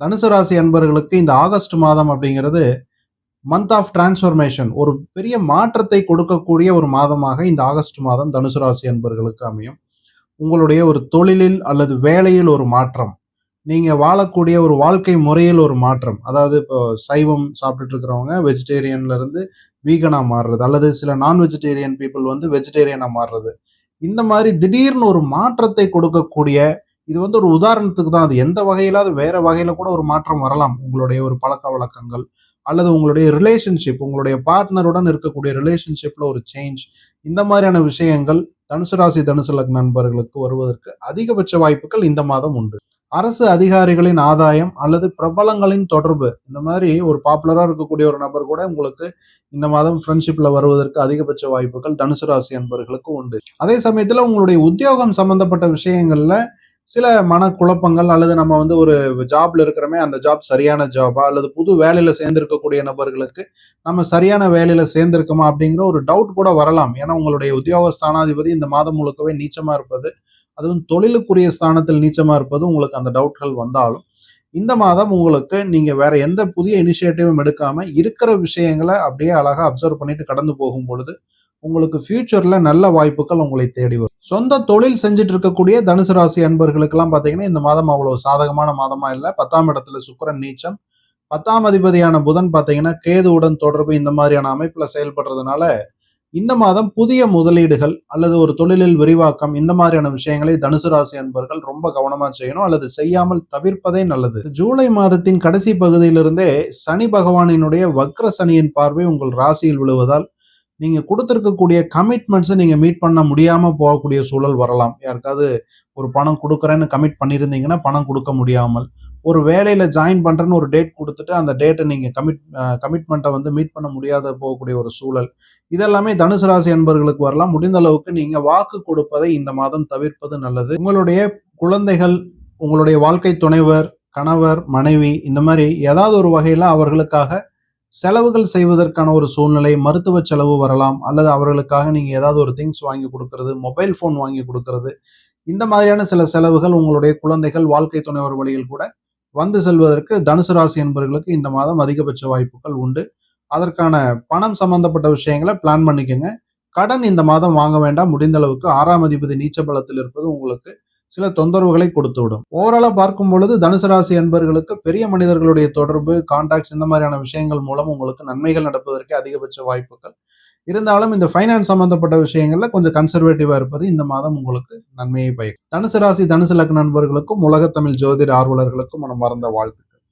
தனுசு ராசி அன்பர்களுக்கு இந்த ஆகஸ்ட் மாதம் அப்படிங்கிறது மந்த் ஆஃப் டிரான்ஸ்ஃபர்மேஷன், ஒரு பெரிய மாற்றத்தை கொடுக்கக்கூடிய ஒரு மாதமாக இந்த ஆகஸ்ட் மாதம் தனுசு ராசி அன்பர்களுக்கு அமையும். உங்களுடைய ஒரு தொழிலில் அல்லது வேலையில் ஒரு மாற்றம், நீங்க வாழக்கூடிய ஒரு வாழ்க்கை முறையில் ஒரு மாற்றம். அதாவது இப்போ சைவம் சாப்பிட்டுட்டு இருக்கிறவங்க வெஜிடேரியன்ல இருந்து வீகனா மாறுறது, அல்லது சில நான் வெஜிடேரியன் பீப்புள் வந்து வெஜிடேரியனா மாறுறது. இந்த மாதிரி திடீர்னு ஒரு மாற்றத்தை கொடுக்கக்கூடிய, இது வந்து ஒரு உதாரணத்துக்கு தான். அது எந்த வகையில, அது வேற வகையில கூட ஒரு மாற்றம் வரலாம். உங்களுடைய ஒரு பழக்கவழக்கங்கள் அல்லது உங்களுடைய ரிலேஷன்ஷிப், உங்களுடைய பார்ட்னருடன் இருக்கக்கூடிய ரிலேஷன்ஷிப்ல ஒரு சேஞ்ச். இந்த மாதிரியான விஷயங்கள் தனுசு ராசி, தனுசு லக்ன நண்பர்களுக்கு வருவதற்கு அதிகபட்ச வாய்ப்புகள் இந்த மாதம் உண்டு. அரசு அதிகாரிகளின் ஆதாயம் அல்லது பிரபலங்களின் தொடர்பு, இந்த மாதிரி ஒரு பாப்புலரா இருக்கக்கூடிய ஒரு நபர் கூட உங்களுக்கு இந்த மாதம் ஃப்ரெண்ட்ஷிப்ல வருவதற்கு அதிகபட்ச வாய்ப்புகள் தனுசு ராசி அன்பர்களுக்கு உண்டு. அதே சமயத்துல உங்களுடைய உத்தியோகம் சம்பந்தப்பட்ட விஷயங்கள்ல சில மனக்குழப்பங்கள், அல்லது நம்ம வந்து ஒரு ஜாப்ல இருக்கிறோமே, அந்த ஜாப் சரியான ஜாபா, அல்லது புது வேலையில சேர்ந்திருக்கக்கூடிய நபர்களுக்கு நம்ம சரியான வேலையில சேர்ந்திருக்கோமா அப்படிங்கிற ஒரு டவுட் கூட வரலாம். ஏன்னா உங்களுடைய உத்தியோக ஸ்தானாதிபதி இந்த மாதம் முழுக்கவே நீச்சமா இருப்பது, அதுவும் தொழிலுக்குரிய ஸ்தானத்தில் நீச்சமா இருப்பது, உங்களுக்கு அந்த டவுட்கள் வந்தாலும் இந்த மாதம் உங்களுக்கு நீங்க வேற எந்த புதிய இனிஷியேட்டிவும் எடுக்காம இருக்கிற விஷயங்களை அப்படியே அழகா அப்சர்வ் பண்ணிட்டு கடந்து போகும் பொழுது உங்களுக்கு ஃபியூச்சர்ல நல்ல வாய்ப்புகள் உங்களை தேடி வரும். சொந்த தொழில் செஞ்சுட்டு இருக்கக்கூடிய தனுசு ராசி அன்பர்களுக்கெல்லாம் பாத்தீங்கன்னா இந்த மாதம் அவ்வளவு சாதகமான மாதமா இல்ல. 10ஆம் இடத்துல சுக்கிரன் நீச்சம், 10ஆம் அதிபதியான புதன் பாத்தீங்கன்னா கேதுவுடன் தொடர்பு, இந்த மாதிரியான அமைப்புல செயல்படுறதுனால இந்த மாதம் புதிய முதலீடுகள் அல்லது ஒரு தொழிலில் விரிவாக்கம், இந்த மாதிரியான விஷயங்களை தனுசு ராசி அன்பர்கள் ரொம்ப கவனமா செய்யணும், அல்லது செய்யாமல் தவிர்ப்பதே நல்லது. ஜூலை மாதத்தின் கடைசி பகுதியிலிருந்தே சனி பகவானினுடைய வக்ர சனியின் பார்வை உங்கள் ராசியில் விழுவதால் நீங்க கொடுத்திருக்கக்கூடிய கமிட்மெண்ட்ஸை நீங்க மீட் பண்ண முடியாம போகக்கூடிய சூழல் வரலாம். யாருக்காவது ஒரு பணம் கொடுக்குறேன்னு கமிட் பண்ணியிருந்தீங்கன்னா பணம் கொடுக்க முடியாமல், ஒரு வேலையில ஜாயின் பண்றேன்னு ஒரு டேட் கொடுத்துட்டு அந்த டேட்டை நீங்க கமிட்மெண்ட்டை வந்து மீட் பண்ண முடியாத போகக்கூடிய ஒரு சூழல், இதெல்லாமே தனுசு ராசி அன்பர்களுக்கு வரலாம். முடிந்த அளவுக்கு நீங்க வாக்கு கொடுப்பதை இந்த மாதம் தவிர்ப்பது நல்லது. உங்களுடைய குழந்தைகள், உங்களுடைய வாழ்க்கை துணைவர், கணவர், மனைவி, இந்த மாதிரி ஏதாவது ஒரு வகையில அவர்களுக்காக செலவுகள் செய்வதற்கான ஒரு சூழ்நிலை, மருத்துவ செலவு வரலாம், அல்லது அவர்களுக்காக நீங்க ஏதாவது ஒரு திங்ஸ் வாங்கி கொடுக்கறது, மொபைல் போன் வாங்கி கொடுக்கறது, இந்த மாதிரியான சில செலவுகள் உங்களுடைய குழந்தைகள், வாழ்க்கை துணைவர் வழியில் கூட வந்து செல்வதற்கு தனுசு ராசி என்பவர்களுக்கு இந்த மாதம் அதிகபட்ச வாய்ப்புகள் உண்டு. அதற்கான பணம் சம்பந்தப்பட்ட விஷயங்களை பிளான் பண்ணிக்கங்க. கடன் இந்த மாதம் வாங்க வேண்டாம். முடிந்த அளவுக்கு 6ஆம் அதிபதி நீச்ச பலத்தில் இருப்பது உங்களுக்கு சில தொந்தரவுகளை கொடுத்து விடும். ஓவராலா பார்க்கும் பொழுது தனுசு ராசி அன்பர்களுக்கு பெரிய மனிதர்களுடைய தொடர்பு, கான்டாக்ட்ஸ், இந்த மாதிரியான விஷயங்கள் மூலம் உங்களுக்கு நன்மைகள் நடப்பதற்கு அதிகபட்ச வாய்ப்புகள் இருந்தாலும், இந்த ஃபைனான்ஸ் சம்பந்தப்பட்ட விஷயங்கள்ல கொஞ்சம் கன்சர்வேட்டிவா இருப்பது இந்த மாதம் உங்களுக்கு நன்மையை பயக்கும். தனுசு ராசி, தனுசு லக்ன நண்பர்களுக்கும் உலக தமிழ் ஜோதிட ஆர்வலர்களுக்கும் மனமார்ந்த வாழ்த்து.